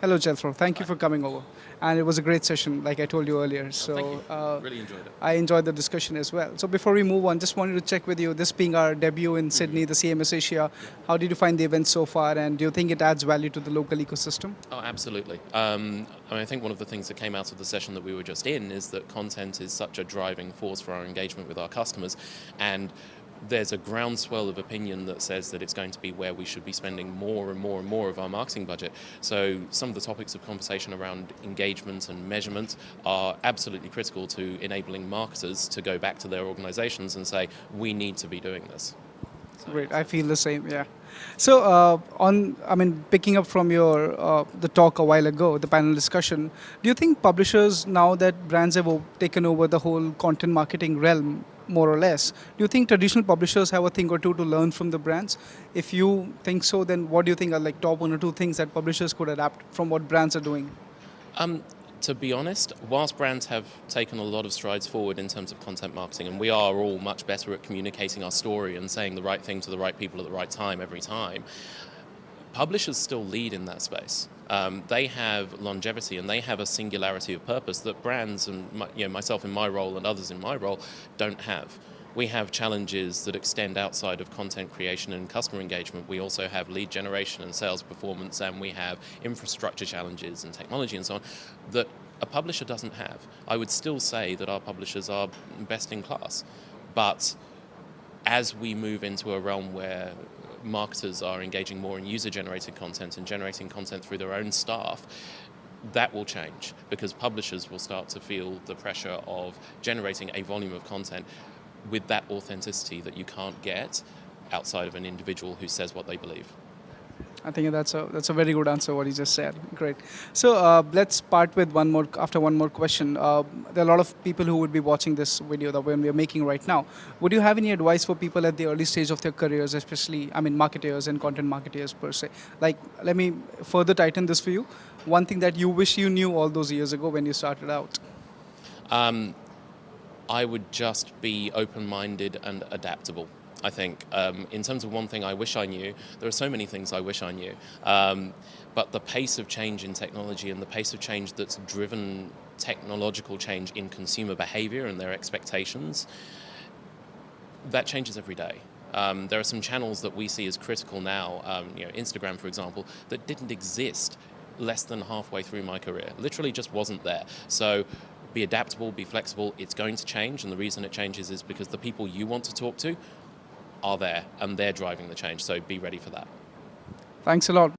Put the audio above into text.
Hello, Jethro. Thank you for coming over. And it was a great session, like I told you earlier. Thank you. Really enjoyed it. I enjoyed the discussion as well. So before we move on, just wanted to check with you, this being our debut in Sydney, the CMS Asia, how did you find the event so far, and do you think it adds value to the local ecosystem? Oh, absolutely. I think one of the things that came out of the session that we were just in is that content is such a driving force for our engagement with our customers, and there's a groundswell of opinion that says that it's going to be where we should be spending more and more and more of our marketing budget. So some of the topics of conversation around engagement and measurement are absolutely critical to enabling marketers to go back to their organizations and say, we need to be doing this. Great, I feel the same. Yeah. So, picking up from your the talk a while ago, the panel discussion, do you think publishers, now that brands have taken over the whole content marketing realm, more or less, do you think traditional publishers have a thing or two to learn from the brands? If you think so, then what do you think are like top one or two things that publishers could adapt from what brands are doing? To be honest, whilst brands have taken a lot of strides forward in terms of content marketing, and we are all much better at communicating our story and saying the right thing to the right people at the right time every time, publishers still lead in that space. They have longevity and they have a singularity of purpose that brands and myself in my role and others in my role don't have. We have challenges that extend outside of content creation and customer engagement. We also have lead generation and sales performance, and we have infrastructure challenges and technology and so on that a publisher doesn't have. I would still say that our publishers are best in class. But as we move into a realm where marketers are engaging more in user-generated content and generating content through their own staff, that will change because publishers will start to feel the pressure of generating a volume of content with that authenticity that you can't get outside of an individual who says what they believe. I think that's a very good answer what you just said. Great. So let's part with one more question. There are a lot of people who would be watching this video that we are making right now. Would you have any advice for people at the early stage of their careers, especially marketers and content marketers per se? Like, let me further tighten this for you. One thing that you wish you knew all those years ago when you started out. I would just be open-minded and adaptable. I think in terms of one thing I wish I knew, there are so many things I wish I knew, but the pace of change in technology and the pace of change that's driven technological change in consumer behavior and their expectations, that changes every day. There are some channels that we see as critical now, Instagram, for example, that didn't exist less than halfway through my career. Literally just wasn't there. So be adaptable, be flexible. It's going to change, and the reason it changes is because the people you want to talk to are there, and they're driving the change. So be ready for that. Thanks a lot.